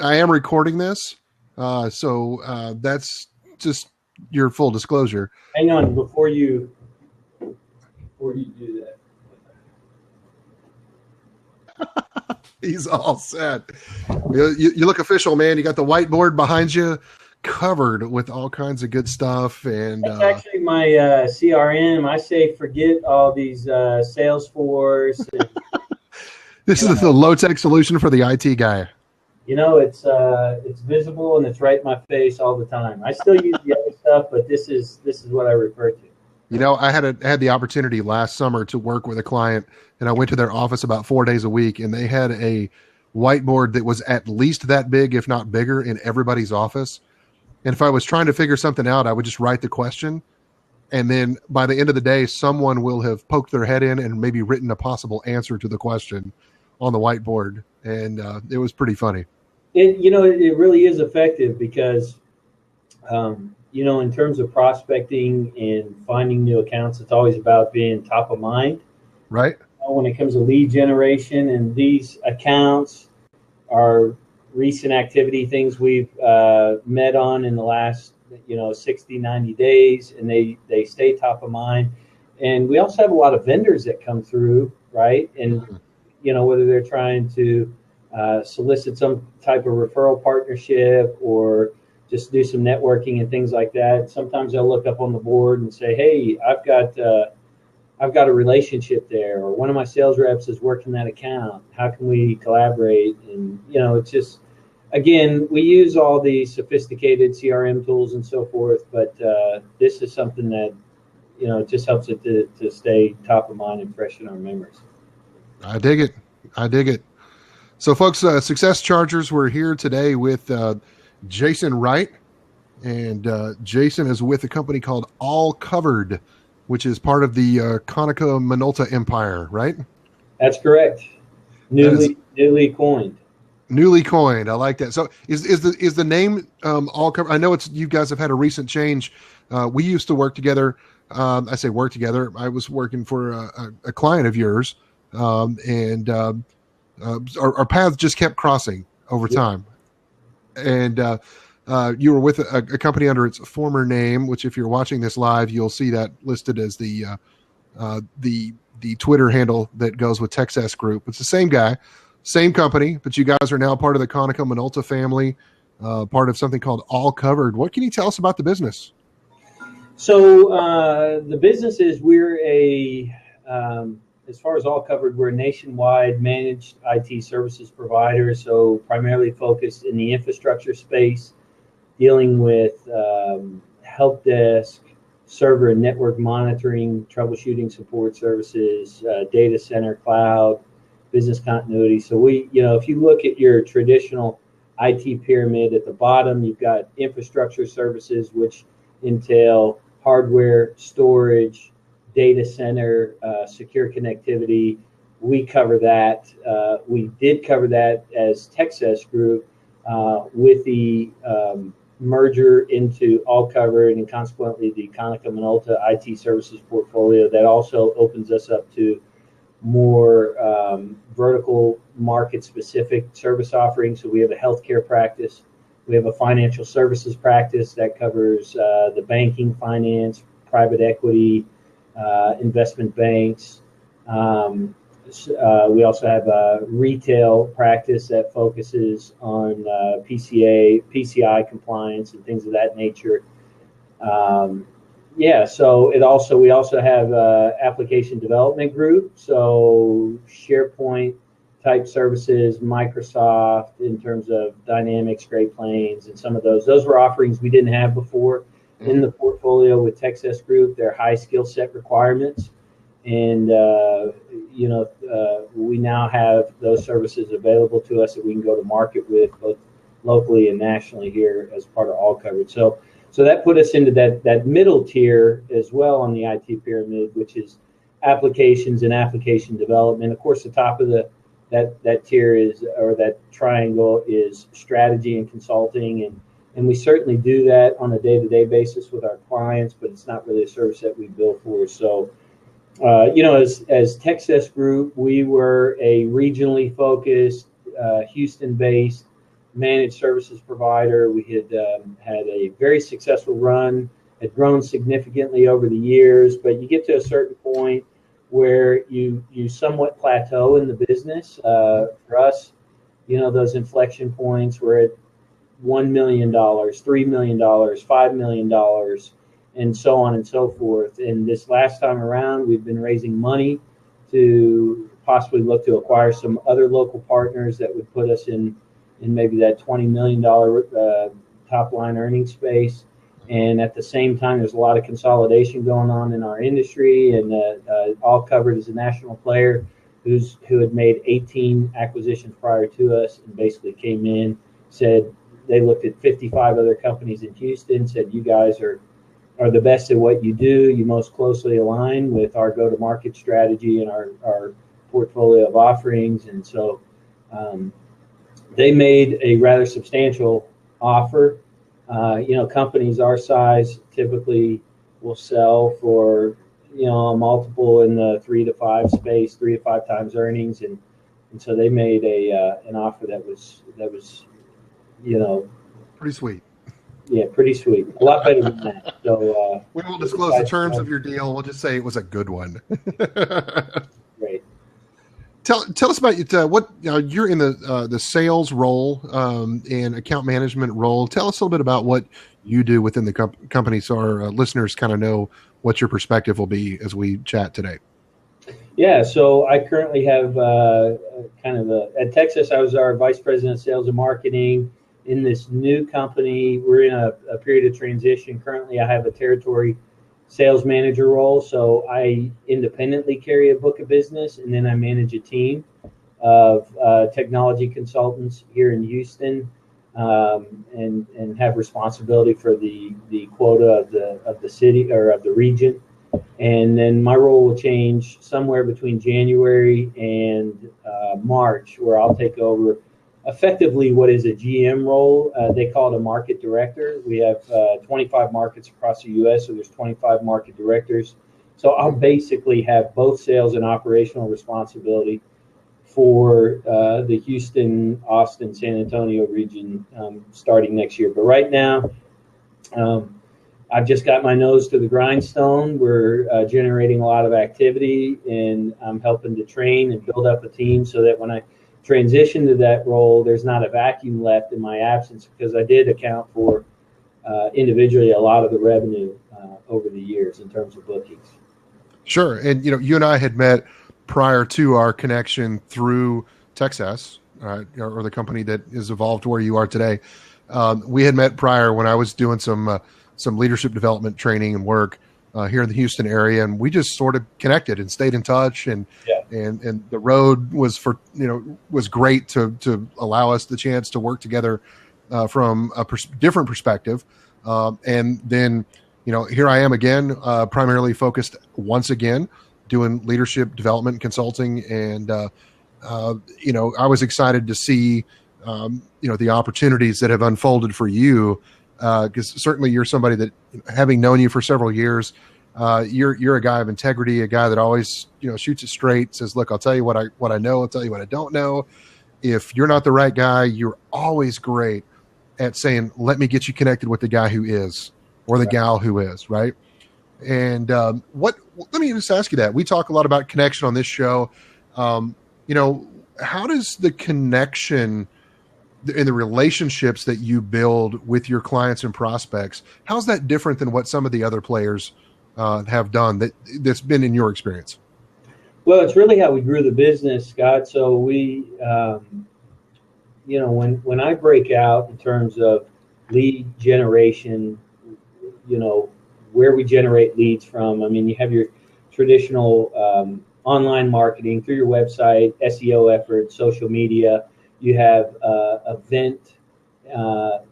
I am recording this, so that's just your full disclosure. Hang on, before you do that. He's all set. You look official, man. You got the whiteboard behind you, covered with all kinds of good stuff. And that's actually my CRM. I say forget all these Salesforce. And, this is the low-tech solution for the IT guy. You know, it's visible and it's right in my face all the time. I still use the other stuff, but this is what I refer to. You know, I had the opportunity last summer to work with a client, and I went to their office about 4 days a week, and they had a whiteboard that was at least that big, if not bigger, in everybody's office. And if I was trying to figure something out, I would just write the question, and then by the end of the day, someone will have poked their head in and maybe written a possible answer to the question on the whiteboard, and it was pretty funny. It really is effective because, in terms of prospecting and finding new accounts, it's always about being top of mind. Right. When it comes to lead generation, and these accounts are recent activity, things we've met on in the last 60, 90 days, and they stay top of mind. And we also have a lot of vendors that come through, right? And whether they're trying to solicit some type of referral partnership or just do some networking and things like that. Sometimes they'll look up on the board and say, "Hey, I've got a relationship there," or "One of my sales reps is working that account. How can we collaborate?" And it's just, again, we use all the sophisticated CRM tools and so forth, but this is something that it just helps it to stay top of mind and fresh in our memories. I dig it. So, folks, Success Chargers, we're here today with Jason Wright, and Jason is with a company called All Covered, which is part of the Konica Minolta empire, right? That's correct. Newly coined. Newly coined. I like that. So, is the name All Covered? I know you guys have had a recent change. We used to work together. I say work together. I was working for a client of yours, and our paths just kept crossing over time. And you were with a company under its former name, which if you're watching this live, you'll see that listed as the Twitter handle that goes with Texas Group. It's the same guy, same company, but you guys are now part of the Konica Minolta family, part of something called All Covered. What can you tell us about the business? So the business is as far as All Covered, we're a nationwide managed IT services provider, so primarily focused in the infrastructure space, dealing with help desk, server and network monitoring, troubleshooting support services, data center, cloud, business continuity. So we, if you look at your traditional IT pyramid, at the bottom, you've got infrastructure services, which entail hardware, storage, data center, secure connectivity. We cover that. We did cover that as Texas Group with the merger into All Covered, and consequently the Konica Minolta IT services portfolio. That also opens us up to more vertical market specific service offerings. So we have a healthcare practice. We have a financial services practice that covers the banking, finance, private equity, investment banks. We also have a retail practice that focuses on PCI compliance and things of that nature. So we also have application development group, so SharePoint type services, Microsoft in terms of Dynamics, Great Plains, and some of those. Those were offerings we didn't have before in the portfolio with Texas Group. They're high skill set requirements, and we now have those services available to us that we can go to market with both locally and nationally here as part of All Covered. So that put us into that middle tier as well on the IT pyramid, which is applications and application development. Of course, the top of that tier is, or that triangle, is strategy and consulting, and we certainly do that on a day-to-day basis with our clients, but it's not really a service that we bill for. So As Texas Group, we were a regionally focused, Houston-based managed services provider. We had a very successful run, had grown significantly over the years, but you get to a certain point where you somewhat plateau in the business. For us, those inflection points were at $1 million, $3 million, $5 million, and so on and so forth. And this last time around, we've been raising money to possibly look to acquire some other local partners that would put us in maybe that $20 million top line earnings space. And at the same time, there's a lot of consolidation going on in our industry, and All Covered is a national player who had made 18 acquisitions prior to us, and basically came in, said they looked at 55 other companies in Houston, said, you guys are the best at what you do. You most closely align with our go-to-market strategy and our portfolio of offerings. And so they made a rather substantial offer. Companies our size typically will sell for, a multiple in the 3 to 5 space, 3 to 5 times earnings. And so they made an offer that was, pretty sweet. Yeah, pretty sweet. A lot better than that. So we won't disclose the terms of your deal. We'll just say it was a good one. Great. Tell us about what you're in the sales role and account management role. Tell us a little bit about what you do within the company, so our listeners kind of know what your perspective will be as we chat today. Yeah, so I currently have at Texas, I was our vice president of sales and marketing. In this new company, we're in a period of transition. Currently, I have a territory sales manager role, so I independently carry a book of business, and then I manage a team of technology consultants here in Houston, and have responsibility for the quota of the city or of the region. And then my role will change somewhere between January and March, where I'll take over effectively what is a GM role. They call it a market director. We have 25 markets across the U.S., so there's 25 market directors. So I'll basically have both sales and operational responsibility for the Houston, Austin, San Antonio region starting next year. But right now, I've just got my nose to the grindstone. We're generating a lot of activity, and I'm helping to train and build up a team so that when I transition to that role, there's not a vacuum left in my absence, because I did account for individually a lot of the revenue over the years in terms of bookings. Sure. And, you and I had met prior to our connection through Texas, or the company that has evolved to where you are today. We had met prior when I was doing some leadership development training and work here in the Houston area, and we just sort of connected and stayed in touch. And and the road was was great to allow us the chance to work together from a different perspective. And then here I am again, primarily focused once again doing leadership development consulting, and I was excited to see the opportunities that have unfolded for you. Because certainly you're somebody that, having known you for several years, you're a guy of integrity, a guy that always shoots it straight, says, look, I'll tell you what I know, I'll tell you what I don't know. If you're not the right guy, you're always great at saying, let me get you connected with the guy who is, or the gal who is, right? And let me just ask you that. We talk a lot about connection on this show. How does the connection in the relationships that you build with your clients and prospects, how's that different than what some of the other players have done that's been in your experience? Well, it's really how we grew the business, Scott. So we, when I break out in terms of lead generation, where we generate leads from, I mean, you have your traditional online marketing through your website, SEO efforts, social media. You have event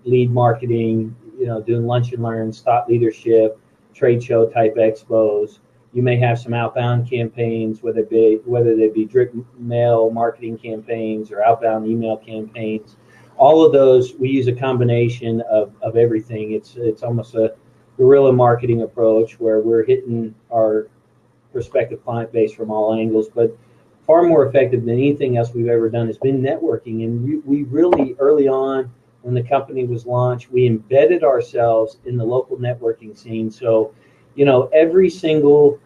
lead marketing, doing lunch and learns, thought leadership, trade show type expos. You may have some outbound campaigns, whether they be direct mail marketing campaigns or outbound email campaigns. All of those, we use a combination of everything. It's almost a guerrilla marketing approach where we're hitting our prospective client base from all angles. But far more effective than anything else we've ever done has been networking. And we really, early on, when the company was launched, we embedded ourselves in the local networking scene. So, every single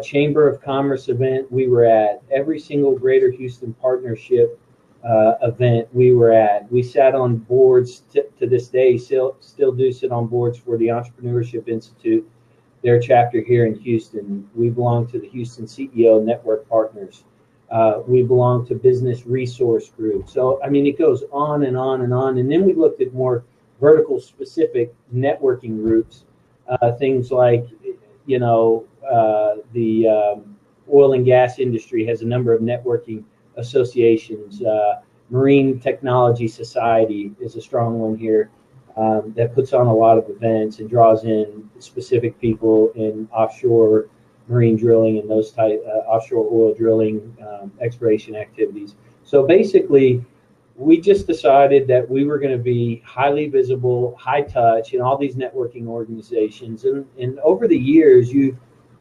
Chamber of Commerce event we were at, every single Greater Houston Partnership event we were at, we sat on boards to this day, still do sit on boards for the Entrepreneurship Institute, their chapter here in Houston. We belong to the Houston CEO Network Partners. We belong to Business Resource Group. So, it goes on and on and on. And then we looked at more vertical specific networking groups, things like, the oil and gas industry has a number of networking associations. Marine Technology Society is a strong one here that puts on a lot of events and draws in specific people in offshore marine drilling and those type offshore oil drilling exploration activities. So basically, we just decided that we were going to be highly visible, high touch in all these networking organizations. And over the years,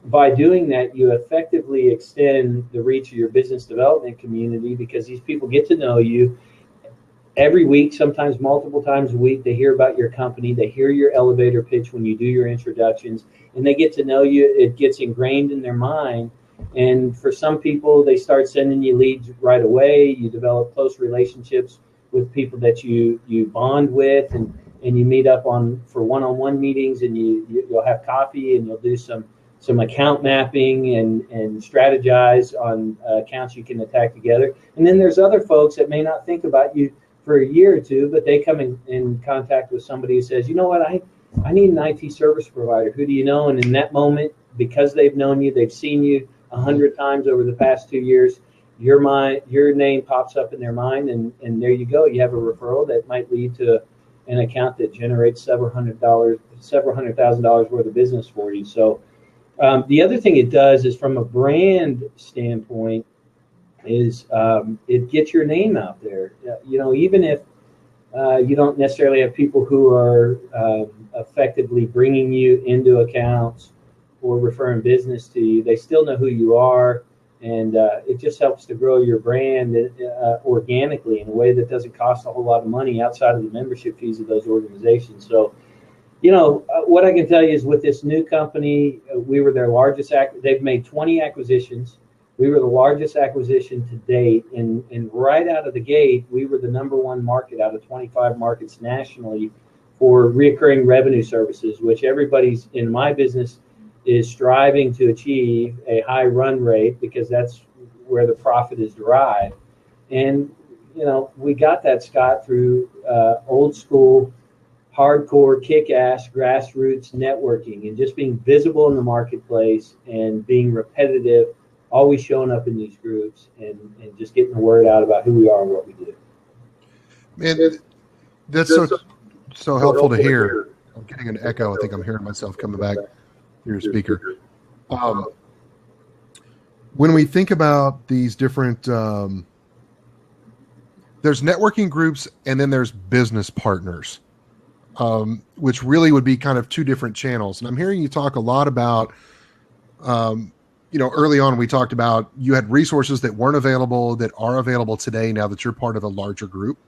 by doing that, you effectively extend the reach of your business development community, because these people get to know you every week, sometimes multiple times a week. They hear about your company. They hear your elevator pitch when you do your introductions, and they get to know you. It gets ingrained in their mind. And for some people, they start sending you leads right away. You develop close relationships with people that you bond with, and you meet up for one-on-one meetings, and you'll have coffee, and you'll do some account mapping and strategize on accounts you can attack together. And then there's other folks that may not think about you for a year or two, but they come in contact with somebody who says, you know what, I need an IT service provider. Who do you know? And in that moment, because they've known you, they've seen you 100 times over the past 2 years, your name pops up in their mind, and there you go. You have a referral that might lead to an account that generates several hundred thousand dollars worth of business for you. So the other thing it does is, from a brand standpoint, is it gets your name out there. Even if you don't necessarily have people who are effectively bringing you into accounts or referring business to you, they still know who you are, and it just helps to grow your brand organically in a way that doesn't cost a whole lot of money outside of the membership fees of those organizations. So, what I can tell you is, with this new company, we were their largest. They've made 20 acquisitions. We were the largest acquisition to date, and right out of the gate, we were the number one market out of 25 markets nationally for recurring revenue services, which everybody's in my business is striving to achieve a high run rate, because that's where the profit is derived. And, we got that, Scott, through old school, hardcore, kick-ass, grassroots networking, and just being visible in the marketplace and being repetitive, always showing up in these groups and just getting the word out about who we are and what we do. Man, that's so helpful to hear. I'm getting an echo. I think I'm hearing myself coming back through your speaker. When we think about these different, there's networking groups, and then there's business partners, which really would be kind of two different channels. And I'm hearing you talk a lot about, early on we talked about you had resources that weren't available that are available today now that you're part of a larger group.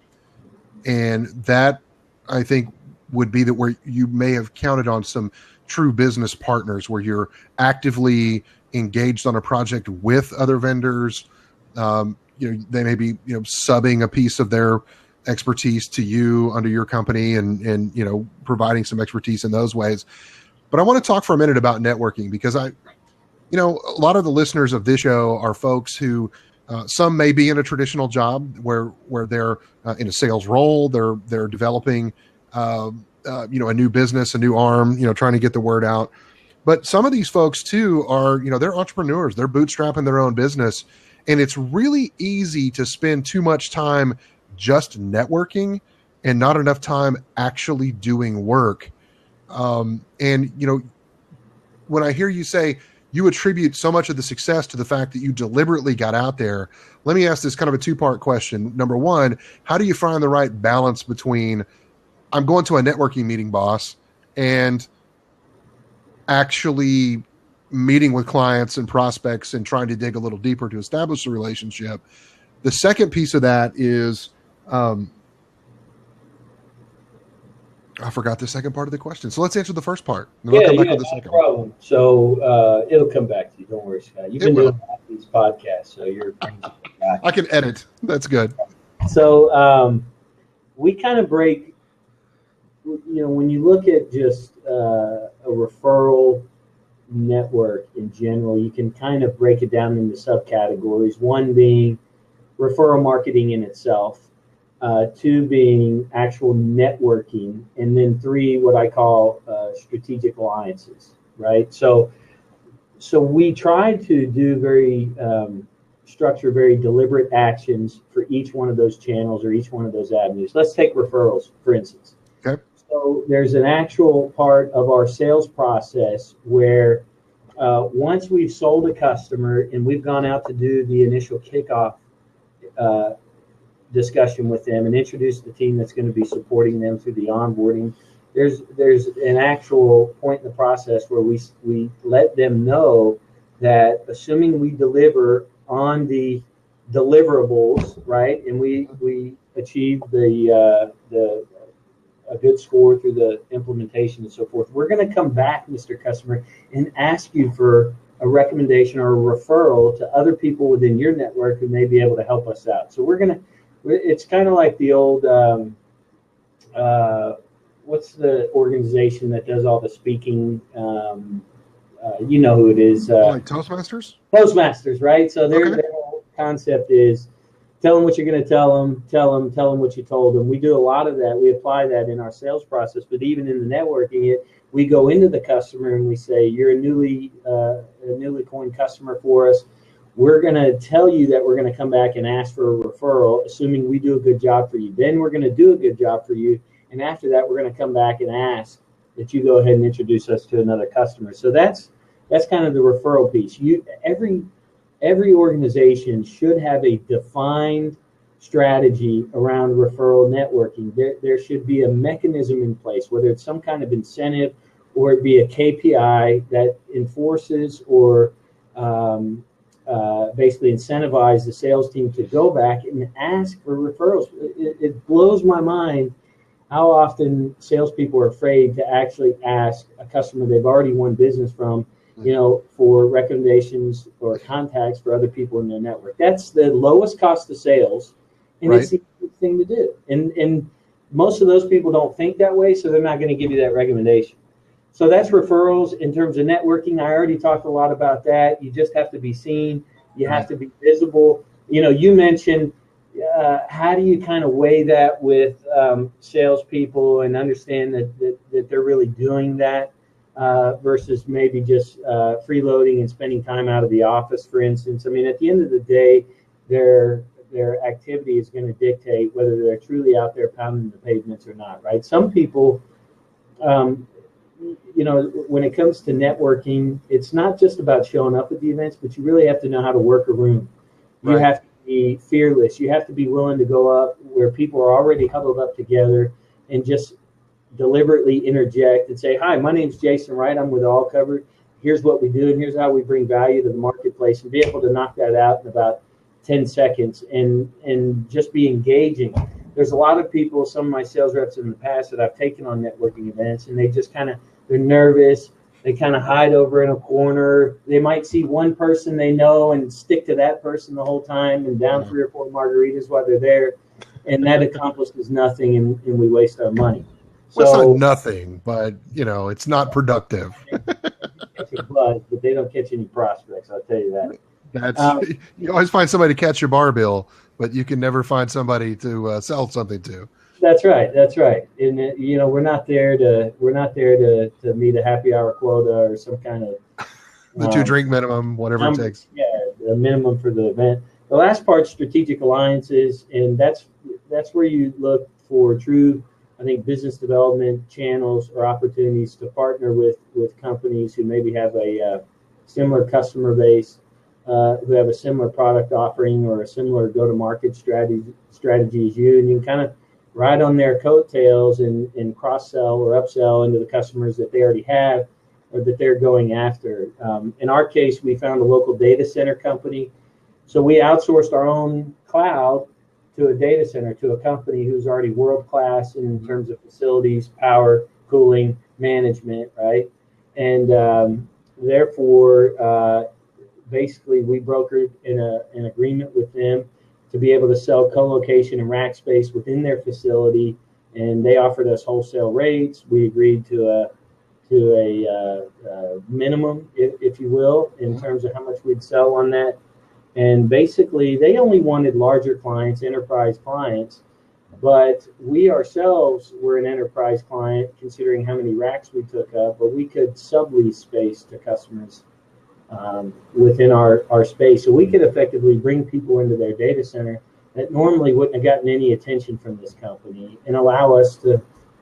And that, I think, would be that where you may have counted on some true business partners where you're actively engaged on a project with other vendors. They may be, subbing a piece of their expertise to you under your company and providing some expertise in those ways. But I want to talk for a minute about networking, because a lot of the listeners of this show are folks who some may be in a traditional job where they're in a sales role, they're developing a new business, a new arm, trying to get the word out. But some of these folks too are, they're entrepreneurs, they're bootstrapping their own business. And it's really easy to spend too much time just networking and not enough time actually doing work. When I hear you say you attribute so much of the success to the fact that you deliberately got out there, let me ask this kind of a two-part question. Number one, how do you find the right balance between I'm going to a networking meeting, boss, and actually, meeting with clients and prospects and trying to dig a little deeper to establish a relationship. The second piece of that is, I forgot the second part of the question. So let's answer the first part. Then I'll come back with the second problem. One. So it'll come back to you. Don't worry, Scott. You've been doing these podcasts, so you're. I can edit. That's good. So we kind of break. When you look at just a referral network in general, you can kind of break it down into subcategories. One being referral marketing in itself. Two being actual networking, and then three, what I call strategic alliances, right? So we try to do structure very deliberate actions for each one of those channels or each one of those avenues. Let's take referrals, for instance. Okay. So there's an actual part of our sales process where once we've sold a customer and we've gone out to do the initial kickoff discussion with them and introduce the team that's going to be supporting them through the onboarding, there's an actual point in the process where we let them know that assuming we deliver on the deliverables, right, and we achieve a good score through the implementation and so forth, we're going to come back, Mr. Customer, and ask you for a recommendation or a referral to other people within your network who may be able to help us out. So it's kind of like the old, what's the organization that does all the speaking? You know who it is. Like Toastmasters? Toastmasters, right? So their whole concept is tell them what you're going to tell them what you told them. We do a lot of that. We apply that in our sales process, but even in the networking, we go into the customer and we say, you're a newly coined customer for us. We're going to tell you that we're going to come back and ask for a referral, assuming we do a good job for you. Then we're going to do a good job for you. And after that, we're going to come back and ask that you go ahead and introduce us to another customer. So that's kind of the referral piece. Every organization should have a defined strategy around referral networking. There should be a mechanism in place, whether it's some kind of incentive or it be a KPI that enforces or basically incentivize the sales team to go back and ask for referrals. It blows my mind how often salespeople are afraid to actually ask a customer they've already won business from, for recommendations or contacts for other people in their network. That's the lowest cost of sales, and It's the easiest thing to do. And most of those people don't think that way, so they're not going to give you that recommendation. So that's referrals. In terms of networking, I already talked a lot about that. You just have to be seen. You have to be visible. You mentioned how do you kind of weigh that with salespeople and understand that they're really doing that versus maybe just freeloading and spending time out of the office, for instance. I mean, at the end of the day, their activity is going to dictate whether they're truly out there pounding the pavements or not, right? Some people, when it comes to networking, it's not just about showing up at the events, but you really have to know how to work a room. You have to be fearless. You have to be willing to go up where people are already huddled up together and just deliberately interject and say, hi, my name's Jason Wright. I'm with All Covered. Here's what we do, and here's how we bring value to the marketplace, and be able to knock that out in about 10 seconds and just be engaging. There's a lot of people, some of my sales reps in the past that I've taken on networking events, and they just they're nervous. They kind of hide over in a corner. They might see one person they know and stick to that person the whole time and down 3 or 4 margaritas while they're there. And that accomplishes nothing, and we waste our money. Well, it's not nothing, but, it's not productive. Catch a buzz, but they don't catch any prospects, I'll tell you that. You always find somebody to catch your bar bill, but you can never find somebody to sell something to. That's right. And we're not there to meet a happy hour quota or some kind of the 2-drink minimum, whatever it takes. Yeah, the minimum for the event. The last part, strategic alliances, and that's where you look for true, I think, business development channels or opportunities to partner with companies who maybe have a similar customer base, who have a similar product offering or a similar go-to-market strategy as you, and you can kind of ride on their coattails and cross-sell or upsell into the customers that they already have, or that they're going after. In our case, we found a local data center company. So we outsourced our own cloud to a data center, to a company who's already world-class in terms of facilities, power, cooling, management, right? And therefore, basically, we brokered an agreement with them to be able to sell co-location and rack space within their facility, and they offered us wholesale rates. We agreed to a minimum, if you will, in terms of how much we'd sell on that. And basically, they only wanted larger clients, enterprise clients, but we ourselves were an enterprise client considering how many racks we took up, but we could sublease space to customers within our space. So we could effectively bring people into their data center that normally wouldn't have gotten any attention from this company and allow us to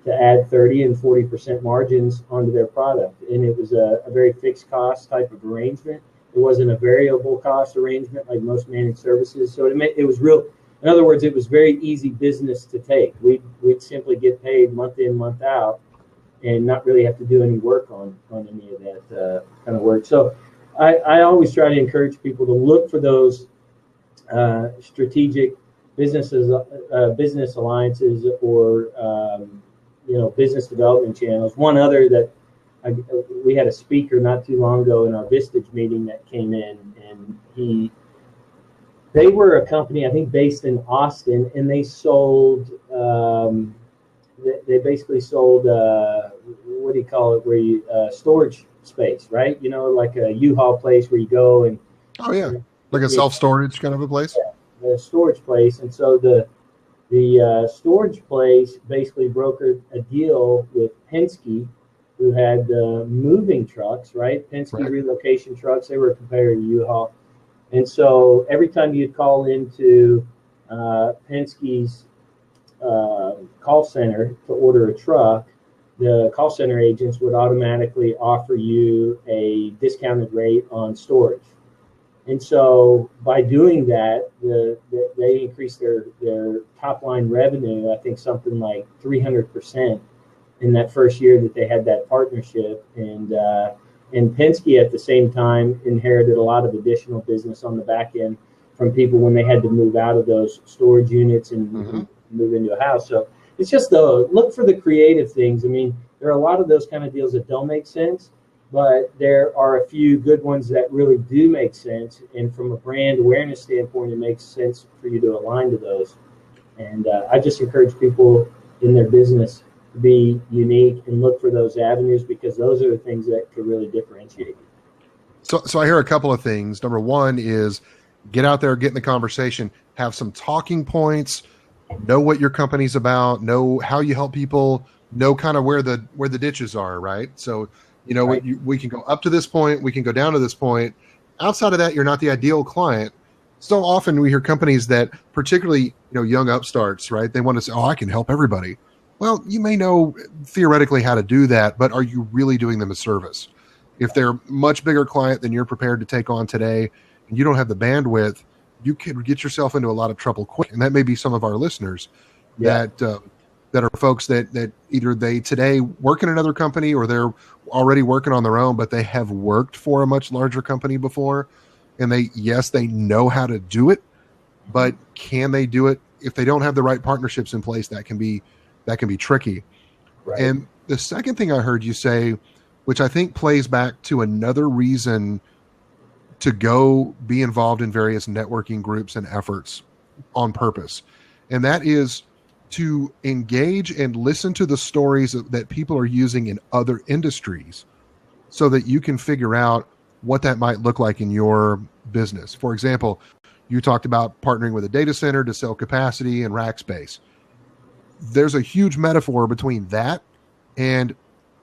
add 30 and 40% margins onto their product. And it was a very fixed cost type of arrangement. It wasn't a variable cost arrangement like most managed services. So it was real. In other words, it was very easy business to take. We'd simply get paid month in, month out, and not really have to do any work on any of that kind of work. So I always try to encourage people to look for those strategic business alliances or business development channels. One other that we had a speaker not too long ago in our Vistage meeting that came in, and they were a company, I think, based in Austin, and they sold, they basically sold, what do you call it, where you, storage space, right? Like a U-Haul place where you go and. Oh, yeah. Like a self-storage kind of a place? Yeah, the storage place. And so the storage place basically brokered a deal with Penske, who had moving trucks, right? Penske relocation trucks. They were a competitor to U-Haul. And so every time you'd call into Penske's call center to order a truck, the call center agents would automatically offer you a discounted rate on storage. And so by doing that, they increased their top line revenue, I think something like 300% in that first year that they had that partnership. And Penske at the same time inherited a lot of additional business on the back end from people when they had to move out of those storage units and move into a house. So it's just look for the creative things. I mean, there are a lot of those kind of deals that don't make sense, but there are a few good ones that really do make sense. And from a brand awareness standpoint, it makes sense for you to align to those. And I just encourage people in their business to be unique and look for those avenues, because those are the things that could really differentiate you. So I hear a couple of things. Number one is get out there, get in the conversation, have some talking points, know what your company's about, know how you help people, know kind of where the ditches are, right? So, we can go up to this point, we can go down to this point. Outside of that, you're not the ideal client. So often we hear companies that, particularly, young upstarts, right? They want to say, "Oh, I can help everybody." Well, you may know theoretically how to do that, but are you really doing them a service? If they're a much bigger client than you're prepared to take on today, and you don't have the bandwidth, you can get yourself into a lot of trouble quick. And that may be some of our listeners that are folks that either they today work in another company or they're already working on their own, but they have worked for a much larger company before. And they know how to do it, but can they do it? If they don't have the right partnerships in place, that can be tricky. Right. And the second thing I heard you say, which I think plays back to another reason to go be involved in various networking groups and efforts on purpose. And that is to engage and listen to the stories that people are using in other industries so that you can figure out what that might look like in your business. For example, you talked about partnering with a data center to sell capacity and rack space. There's a huge metaphor between that and,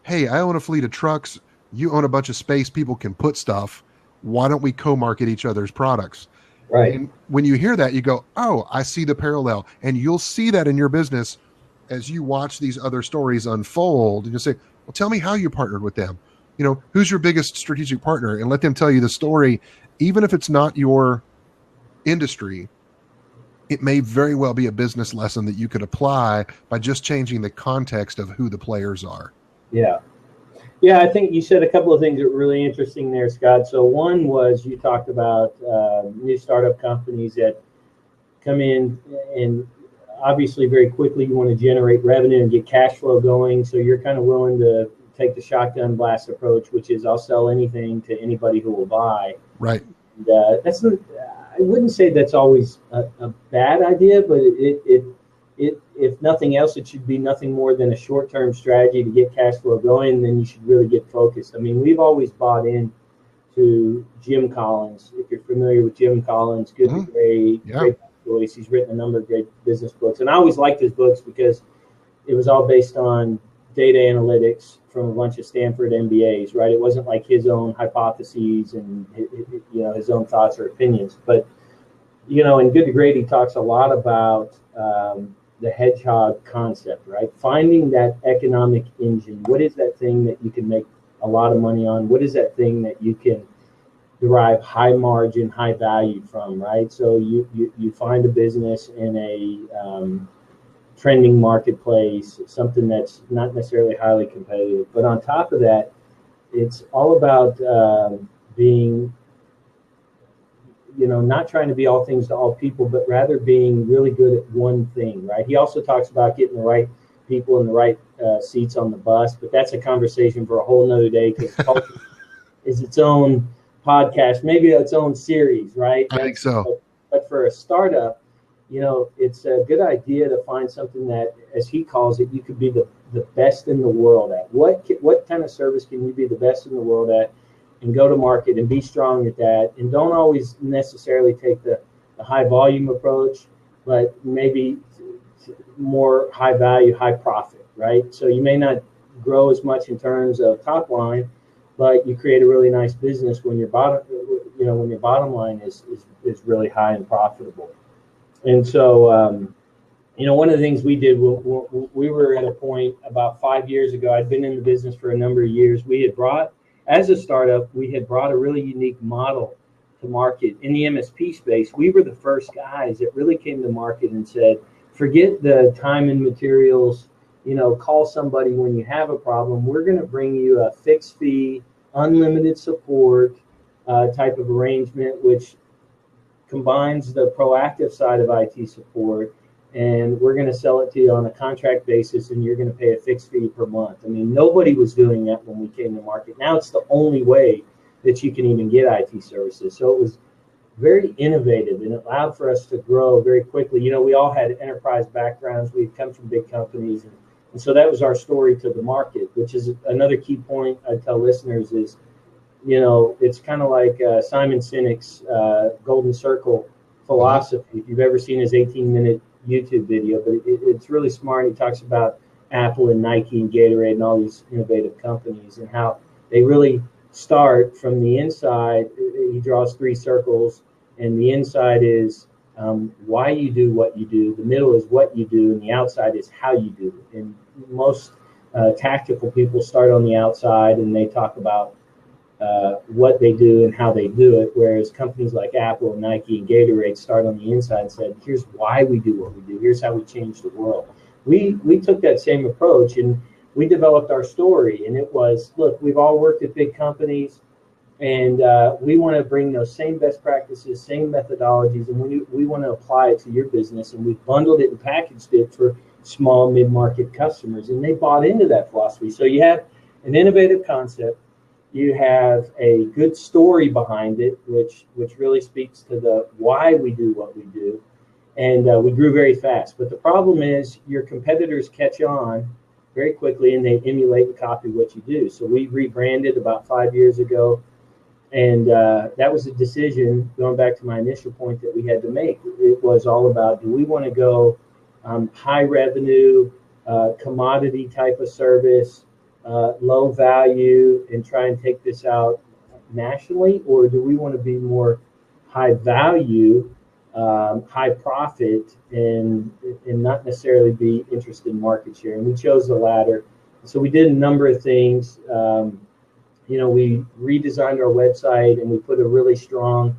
hey, I own a fleet of trucks. You own a bunch of space people can put stuff. Why don't we co-market each other's products? Right. And when you hear that, you go, oh, I see the parallel. And you'll see that in your business as you watch these other stories unfold. And you'll say, well, tell me how you partnered with them. Who's your biggest strategic partner? And let them tell you the story. Even if it's not your industry, it may very well be a business lesson that you could apply by just changing the context of who the players are. Yeah. Yeah, I think you said a couple of things that were really interesting there, Scott. So one was you talked about new startup companies that come in and obviously very quickly you want to generate revenue and get cash flow going. So you're kind of willing to take the shotgun blast approach, which is I'll sell anything to anybody who will buy. Right. And, I wouldn't say that's always a bad idea, but if nothing else, it should be nothing more than a short-term strategy to get cash flow going. And then you should really get focused. I mean, we've always bought in to Jim Collins. If you're familiar with Jim Collins, Good to Great, great voice. He's written a number of great business books, and I always liked his books because it was all based on data analytics from a bunch of Stanford MBAs, right? It wasn't like his own hypotheses and his own thoughts or opinions. But in Good to Great, he talks a lot about the hedgehog concept, right? Finding that economic engine. What is that thing that you can make a lot of money on? What is that thing that you can derive high margin, high value from, right? So you find a business in a trending marketplace, something that's not necessarily highly competitive. But on top of that, it's all about being, not trying to be all things to all people, but rather being really good at one thing, right? He also talks about getting the right people in the right seats on the bus, but that's a conversation for a whole nother day because culture is its own podcast, maybe its own series, right? I think so. But for a startup, it's a good idea to find something that, as he calls it, you could be the best in the world at. What kind of service can you be the best in the world at, and go to market and be strong at that, and don't always necessarily take the high volume approach, but maybe more high value, high profit, right? So you may not grow as much in terms of top line, but you create a really nice business when your bottom line is really high and profitable. And so, one of the things we did, we were at a point about 5 years ago. I'd been in the business for a number of years. As a startup, we had brought a really unique model to market in the MSP space. We were the first guys that really came to market and said, forget the time and materials, call somebody when you have a problem. We're going to bring you a fixed fee, unlimited support type of arrangement, which combines the proactive side of IT support, and we're going to sell it to you on a contract basis, and you're going to pay a fixed fee per month. I mean, nobody was doing that when we came to market. Now it's the only way that you can even get IT services. So it was very innovative, and it allowed for us to grow very quickly. We all had enterprise backgrounds. We'd come from big companies, and so that was our story to the market, which is another key point I tell listeners is, it's kind of like Simon Sinek's Golden Circle philosophy. If you've ever seen his 18-minute YouTube video, but it's really smart. He talks about Apple and Nike and Gatorade and all these innovative companies and how they really start from the inside. He draws 3 circles, and the inside is why you do what you do. The middle is what you do, and the outside is how you do it. And most tactical people start on the outside, and they talk about what they do and how they do it, whereas companies like Apple, Nike, and Gatorade start on the inside and said, here's why we do what we do. Here's how we change the world. We took that same approach, and we developed our story, and it was, look, we've all worked at big companies, and we want to bring those same best practices, same methodologies, and we want to apply it to your business, and we've bundled it and packaged it for small mid-market customers, and they bought into that philosophy. So you have an innovative concept, you have a good story behind it, which really speaks to the why we do what we do, and we grew very fast. But the problem is your competitors catch on very quickly, and they emulate and copy what you do. So we rebranded about 5 years ago, and that was a decision, going back to my initial point, that we had to make. It was all about, do we want to go high revenue, commodity type of service, low value, and try and take this out nationally, or do we want to be more high value, high profit, and not necessarily be interested in market share? And we chose the latter. So we did a number of things. We redesigned our website, and we put a really strong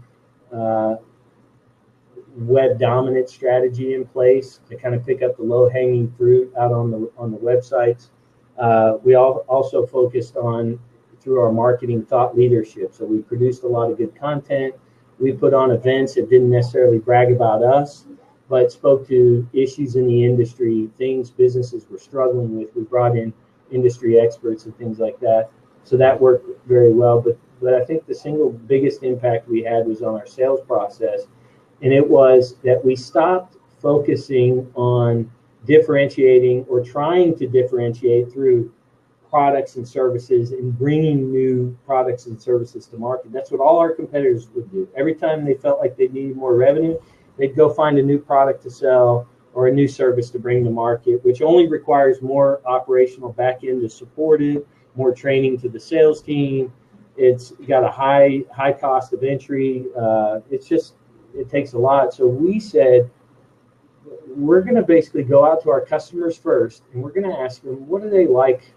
web dominant strategy in place to kind of pick up the low hanging fruit out on the websites. We also focused on through our marketing thought leadership. So we produced a lot of good content. We put on events that didn't necessarily brag about us, but spoke to issues in the industry, things businesses were struggling with. We brought in industry experts and things like that. So that worked very well. But I think the single biggest impact we had was on our sales process. And it was that we stopped focusing on differentiating or trying to differentiate through products and services and bringing new products and services to market. That's what all our competitors would do. Every time they felt like they needed more revenue, they'd go find a new product to sell or a new service to bring to market, which only requires more operational back end to support it, more training to the sales team. It's got a high cost of entry. It takes a lot. So we said, we're going to basically go out to our customers first, and we're going to ask them, what do they like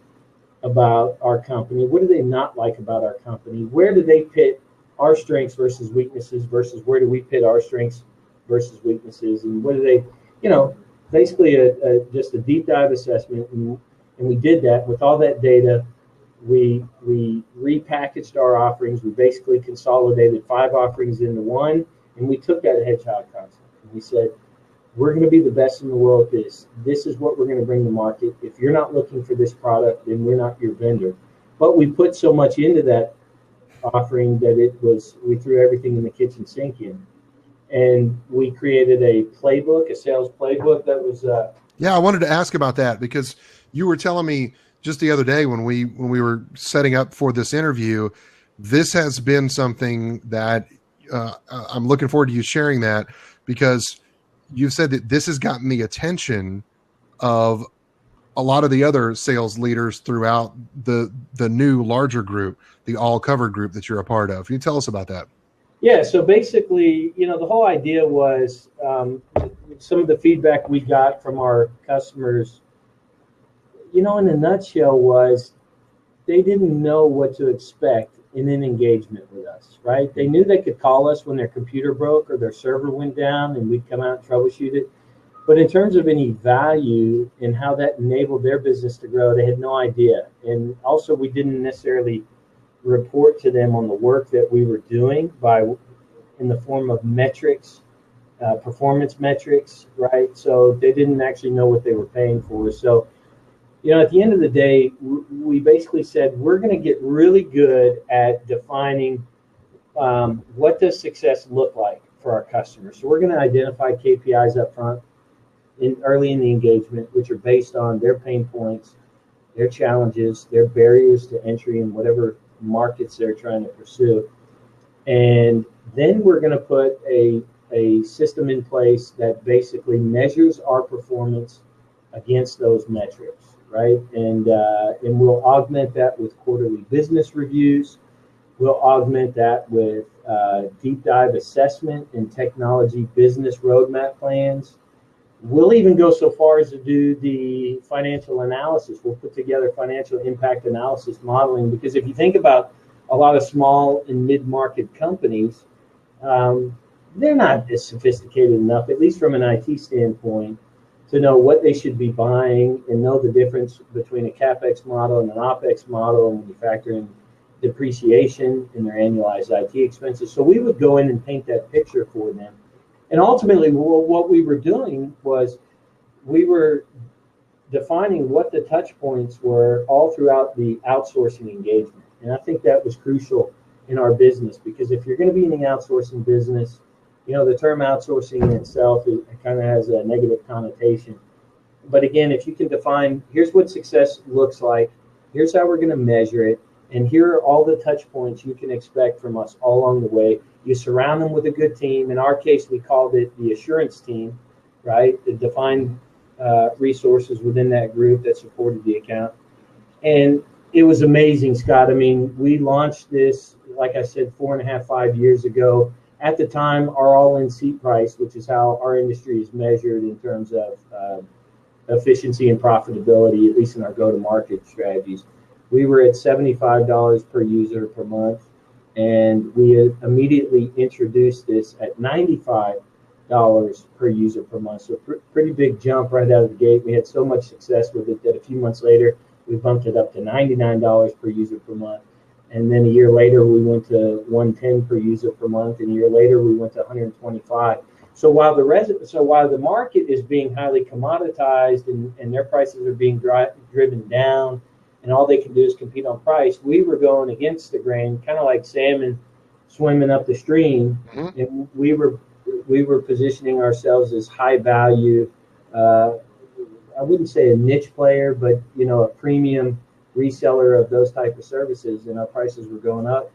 about our company? What do they not like about our company? Where do they pit our strengths versus weaknesses versus where do we pit our strengths versus weaknesses? And what do they, basically just a deep dive assessment. And we did that with all that data. We repackaged our offerings. We basically consolidated 5 offerings into one, and we took that hedgehog concept and we said, we're going to be the best in the world at this. This is what we're going to bring to market. If you're not looking for this product, then we're not your vendor. But we put so much into that offering that we threw everything in the kitchen sink in. And we created a sales playbook that was... Yeah, I wanted to ask about that because you were telling me just the other day when we were setting up for this interview, this has been something that I'm looking forward to you sharing that, because you've said that this has gotten the attention of a lot of the other sales leaders throughout the new larger group, the all covered group that you're a part of. Can you tell us about that? Yeah, so basically, the whole idea was some of the feedback we got from our customers, in a nutshell, was they didn't know what to expect in an engagement with us, right? They knew they could call us when their computer broke or their server went down and we'd come out and troubleshoot it. But in terms of any value and how that enabled their business to grow, they had no idea. And also, we didn't necessarily report to them on the work that we were doing in the form of metrics, performance metrics, right? So they didn't actually know what they were paying for. So, at the end of the day, we basically said, we're going to get really good at defining what does success look like for our customers. So we're going to identify KPIs up front early in the engagement, which are based on their pain points, their challenges, their barriers to entry in whatever markets they're trying to pursue. And then we're going to put a system in place that basically measures our performance against those metrics. Right, and we'll augment that with quarterly business reviews. We'll augment that with deep dive assessment and technology business roadmap plans. We'll even go so far as to do the financial analysis. We'll put together financial impact analysis modeling, because if you think about a lot of small and mid-market companies, they're not as sophisticated enough, at least from an IT standpoint, to know what they should be buying and know the difference between a CapEx model and an OpEx model, and when you factor in depreciation in their annualized IT expenses. So we would go in and paint that picture for them. And ultimately, what we were doing was we were defining what the touch points were all throughout the outsourcing engagement. And I think that was crucial in our business, because if you're going to be in the outsourcing business, the term outsourcing in itself, it kind of has a negative connotation. But again, if you can define, here's what success looks like, here's how we're going to measure it, and here are all the touch points you can expect from us all along the way. You surround them with a good team. In our case, we called it the assurance team, right? The defined resources within that group that supported the account. And it was amazing, Scott. I mean, we launched this, like I said, 4.5, 5 years ago. At the time, our all-in seat price, which is how our industry is measured in terms of efficiency and profitability, at least in our go-to-market strategies, we were at $75 per user per month, and we had immediately introduced this at $95 per user per month. So pretty big jump right out of the gate. We had so much success with it that a few months later, We bumped it up to $99 per user per month. And then a year later, we went to $110 per user per month. And a year later, we went to $125. So while the market is being highly commoditized and their prices are being driven down, and all they can do is compete on price, we were going against the grain, kind of like salmon swimming up the stream, and we were positioning ourselves as high value. I wouldn't say a niche player, but a premium reseller of those type of services, and our prices were going up,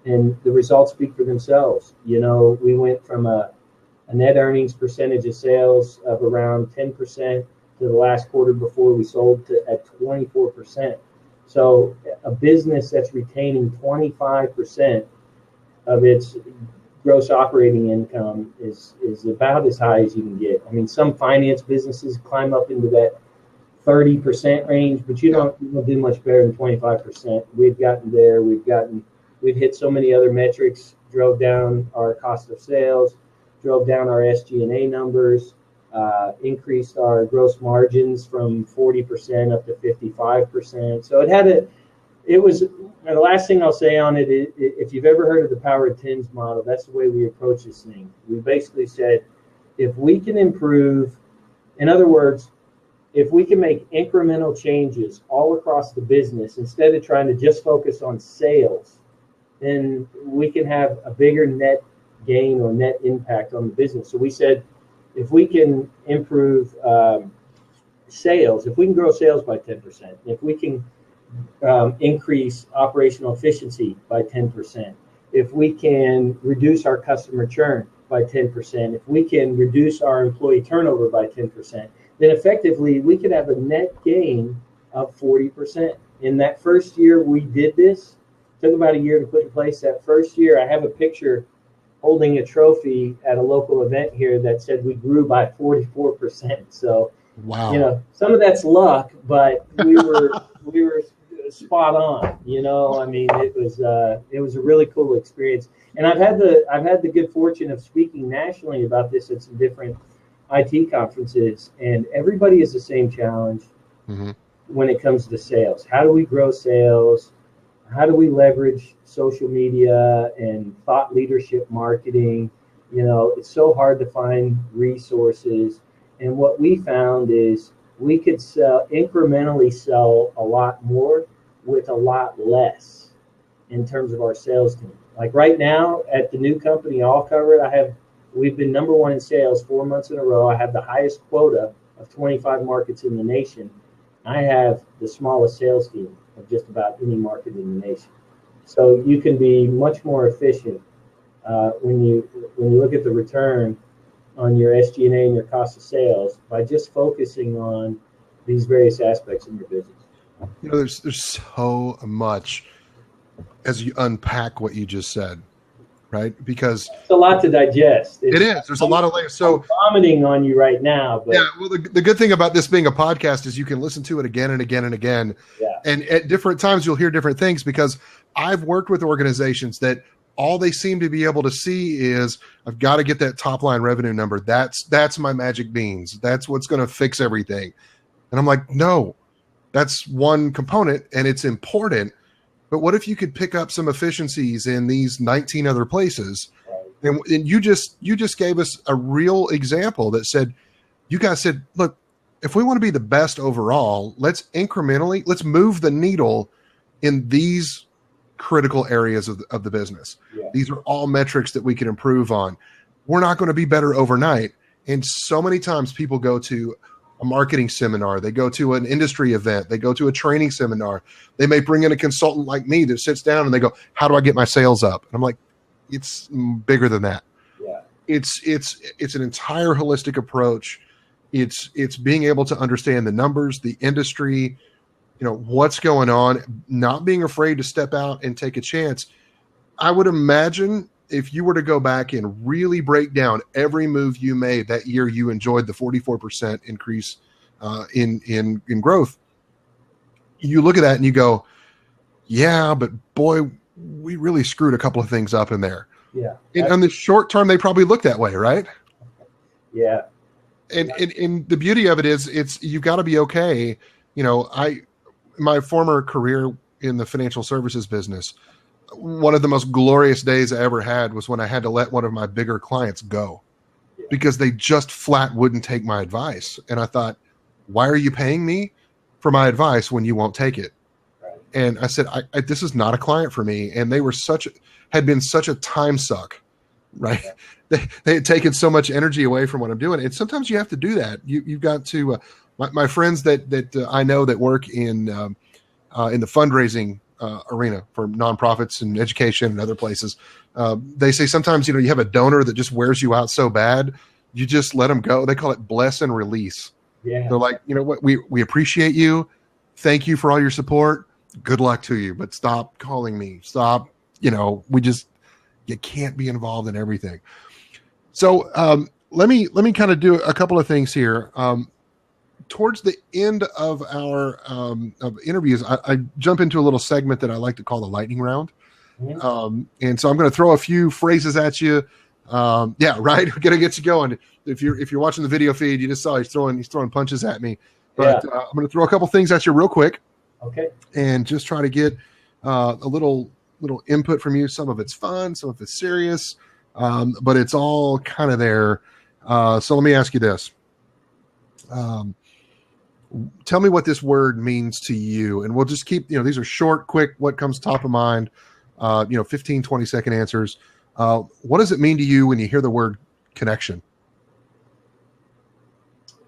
and the results speak for themselves. We went from a net earnings percentage of sales of around 10% to the last quarter before we sold at 24%. So a business that's retaining 25% of its gross operating income is about as high as you can get. I mean, some finance businesses climb up into that 30% range, but you don't do much better than 25%. We've gotten there. We've hit so many other metrics, drove down our cost of sales, drove down our SG&A numbers, increased our gross margins from 40% up to 55%. So the last thing I'll say on it is, if you've ever heard of the power of tens model, that's the way we approach this thing. We basically said, if we can improve, in other words, if we can make incremental changes all across the business, instead of trying to just focus on sales, then we can have a bigger net gain or net impact on the business. So we said, if we can improve sales, if we can grow sales by 10%, if we can increase operational efficiency by 10%, if we can reduce our customer churn by 10%, if we can reduce our employee turnover by 10%, then effectively we could have a net gain of 40%. In that first year we did this, took about a year to put in place. That first year, I have a picture holding a trophy at a local event here that said we grew by 44%. So, wow. some of that's luck, but we were spot on. I mean, it was a really cool experience. And I've had the good fortune of speaking nationally about this at some different IT conferences, and everybody has the same challenge when it comes to sales. How do we grow sales? How do we leverage social media and thought leadership marketing? It's so hard to find resources. And what we found is we could incrementally sell a lot more with a lot less in terms of our sales team. Like right now at the new company, All Covered, we've been number one in sales 4 months in a row. I have the highest quota of 25 markets in the nation. I have the smallest sales team of just about any market in the nation. So you can be much more efficient when you look at the return on your SG&A and your cost of sales by just focusing on these various aspects in your business. There's so much as you unpack what you just said, right? Because it's a lot to digest. It is. There's a lot of layers. So I'm vomiting on you right now. But yeah. Well, the good thing about this being a podcast is you can listen to it again and again and again. Yeah. And at different times you'll hear different things, because I've worked with organizations that all they seem to be able to see is, I've got to get that top line revenue number. That's my magic beans. That's what's going to fix everything. And I'm like, no, that's one component and it's important. But what if you could pick up some efficiencies in these 19 other places? And you just gave us a real example that said, you guys said, look, if we want to be the best overall, let's move the needle in these critical areas of the business. Yeah. These are all metrics that we can improve on. We're not going to be better overnight. And so many times people go to a marketing seminar, they go to an industry event, they go to a training seminar, they may bring in a consultant like me that sits down and they go, how do I get my sales up? And I'm like, it's bigger than that. Yeah. It's an entire holistic approach. It's being able to understand the numbers, the industry, what's going on, not being afraid to step out and take a chance. I would imagine if you were to go back and really break down every move you made that year, you enjoyed the 44% increase in growth. You look at that and you go, yeah, but boy, we really screwed a couple of things up in there. Yeah. And on the short term, they probably look that way, right? Yeah. And the beauty of it is, you've got to be okay. my former career in the financial services business, one of the most glorious days I ever had was when I had to let one of my bigger clients go because they just flat wouldn't take my advice. And I thought, why are you paying me for my advice when you won't take it? Right. And I said, this is not a client for me. And they were had been such a time suck, right? Yeah. They had taken so much energy away from what I'm doing. And sometimes you have to do that. You've got to, my friends that I know that work in the fundraising arena for nonprofits and education and other places. They say sometimes, you have a donor that just wears you out so bad, you just let them go. They call it bless and release. Yeah. They're like, you know what, we appreciate you. Thank you for all your support. Good luck to you, but stop calling me. Stop. You can't be involved in everything. So let me kind of do a couple of things here. Towards the end of our of interviews, I jump into a little segment that I like to call the lightning round. Mm-hmm. And so I'm going to throw a few phrases at you. Yeah, right. We're going to get you going. If you're watching the video feed, you just saw he's throwing punches at me. But yeah. I'm going to throw a couple things at you real quick. Okay. And just try to get a little input from you. Some of it's fun, some of it's serious, but it's all kind of there. So let me ask you this. Tell me what this word means to you, and we'll just keep, these are short, quick, what comes top of mind, 15, 20-second answers. What does it mean to you when you hear the word connection?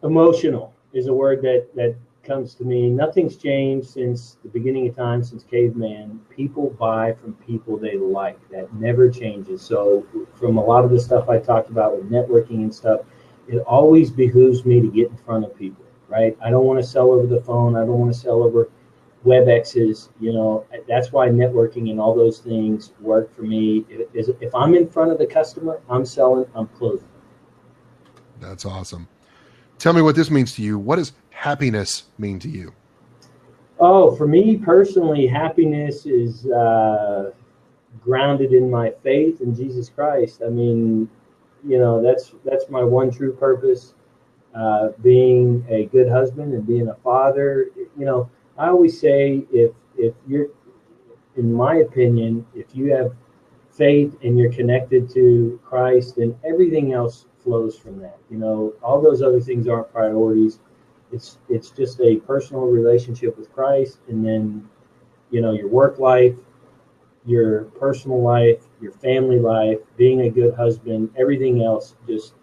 Emotional is a word that comes to me. Nothing's changed since the beginning of time, since caveman. People buy from people they like. That never changes. So from a lot of the stuff I talked about with networking and stuff, it always behooves me to get in front of people. Right? I don't want to sell over the phone. I don't want to sell over WebExes. That's why networking and all those things work for me. If I'm in front of the customer, I'm selling, I'm closing. That's awesome. Tell me what this means to you. What does happiness mean to you? Oh, for me personally, happiness is grounded in my faith in Jesus Christ. I mean, that's my one true purpose. Being a good husband and being a father. I always say if you're, in my opinion, if you have faith and you're connected to Christ, then everything else flows from that. All those other things aren't priorities. It's just a personal relationship with Christ, and then your work life, your personal life, your family life, being a good husband, everything else just,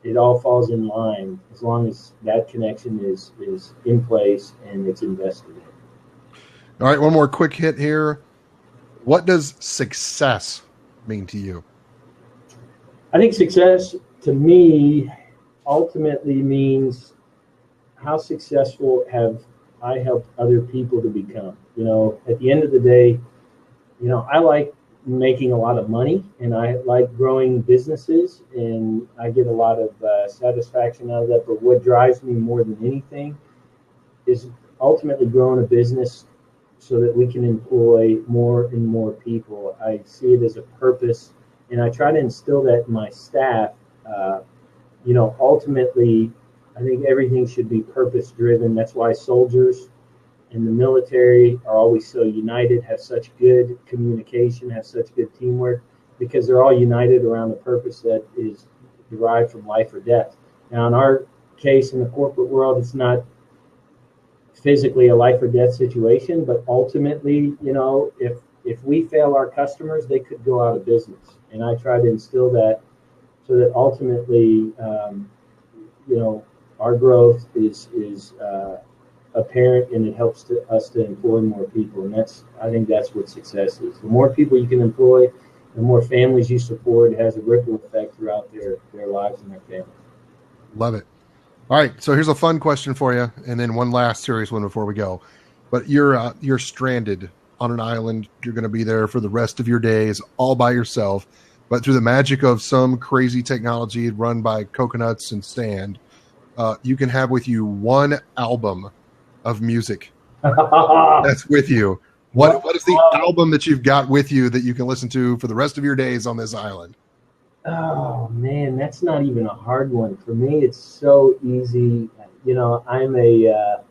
it all falls in line as long as that connection is in place and it's invested in. All right, one more quick hit here. What does success mean to you? I think success to me ultimately means how successful have I helped other people to become. At the end of the day, I like making a lot of money, and I like growing businesses, and I get a lot of satisfaction out of that. But what drives me more than anything is ultimately growing a business so that we can employ more and more people. I see it as a purpose, and I try to instill that in my staff. Ultimately, I think everything should be purpose driven. That's why soldiers in the military are always so united, have such good communication, have such good teamwork, because they're all united around a purpose that is derived from life or death. Now, in our case, in the corporate world, it's not physically a life or death situation, but ultimately, if we fail our customers, they could go out of business. And I try to instill that so that ultimately, our growth is apparent, and it helps us to employ more people. And I think that's what success is. The more people you can employ, the more families you support, it has a ripple effect throughout their lives and their families. Love it. All right, so here's a fun question for you, and then one last serious one before we go. But you're stranded on an island. You're going to be there for the rest of your days, all by yourself. But through the magic of some crazy technology run by coconuts and sand, you can have with you one album of music that's with you. What is the album that you've got with you that you can listen to for the rest of your days on this island? Oh man, that's not even a hard one for me. It's so easy. I'm a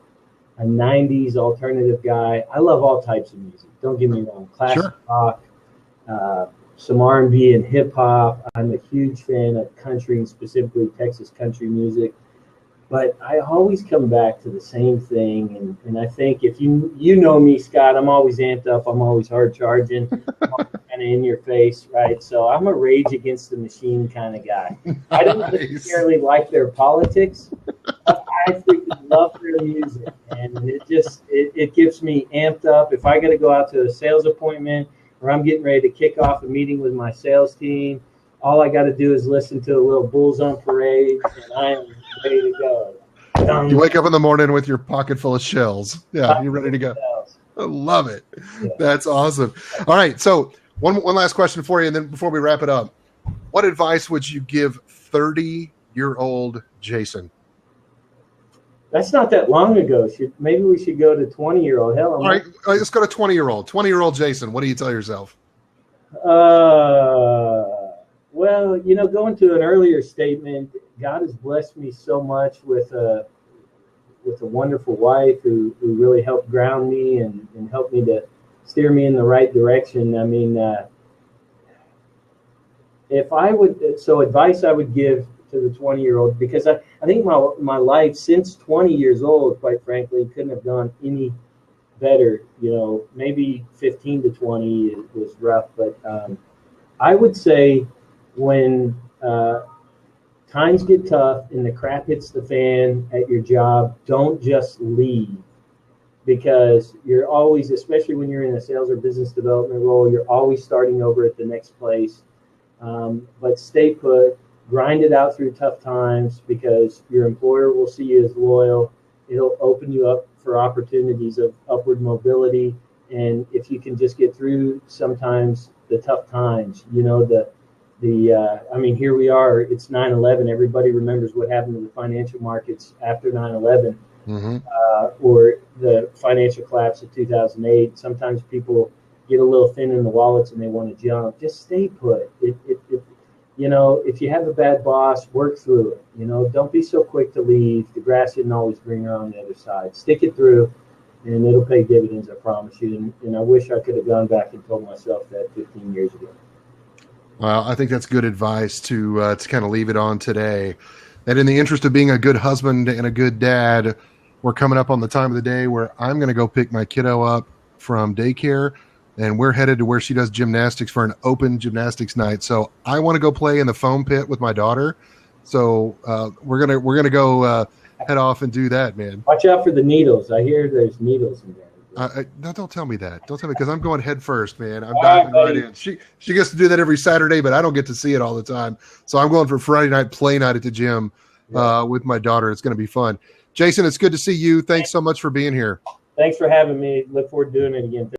a 90s alternative guy. I love all types of music. Don't get me wrong. Classic Sure. rock, some R&B and hip hop. I'm a huge fan of country, and specifically Texas country music. But I always come back to the same thing, and I think if you know me, Scott, I'm always amped up. I'm always hard charging, kind of in your face, right? So I'm a rage against the machine kind of guy. I don't necessarily like their politics, but I freaking love their music, and it gets me amped up. If I got to go out to a sales appointment or I'm getting ready to kick off a meeting with my sales team, all I got to do is listen to a little Bulls on Parade, and I am ready to go. You wake up in the morning with your pocket full of shells. Yeah, you're ready to go. I love it. Yeah. That's awesome. All right, so one last question for you, and then before we wrap it up, what advice would you give 30-year-old Jason? That's not that long ago. Maybe we should go to 20-year-old. Hell, all right, let's go to 20-year-old. 20-year-old Jason, what do you tell yourself? Well, going to an earlier statement, God has blessed me so much with a wonderful wife who really helped ground me and helped me to steer me in the right direction. I mean, advice I would give to the 20-year-old, because I think my life since 20 years old, quite frankly, couldn't have gone any better. Maybe 15 to 20 was rough, but I would say when times get tough and the crap hits the fan at your job, don't just leave, because you're always, especially when you're in a sales or business development role, you're always starting over at the next place. But stay put, grind it out through tough times, because your employer will see you as loyal. It'll open you up for opportunities of upward mobility. And if you can just get through sometimes the tough times, here we are, it's 9/11. Everybody remembers what happened to the financial markets after 9/11, or the financial collapse of 2008. Sometimes people get a little thin in the wallets and they want to jump. Just stay put. If you have a bad boss, work through it. Don't be so quick to leave. The grass isn't always greener on the other side. Stick it through, and it'll pay dividends, I promise you. And I wish I could have gone back and told myself that 15 years ago. Well, I think that's good advice to kind of leave it on today. That in the interest of being a good husband and a good dad, we're coming up on the time of the day where I'm going to go pick my kiddo up from daycare, and we're headed to where she does gymnastics for an open gymnastics night. So I want to go play in the foam pit with my daughter. So we're gonna go head off and do that, man. Watch out for the needles. I hear there's needles in there. No, don't tell me that. Don't tell me, because I'm going head first, man. I'm diving right in. She gets to do that every Saturday, but I don't get to see it all the time. So I'm going for Friday night play night at the gym with my daughter. It's going to be fun. Jason, it's good to see you. Thanks so much for being here. Thanks for having me. Look forward to doing it again.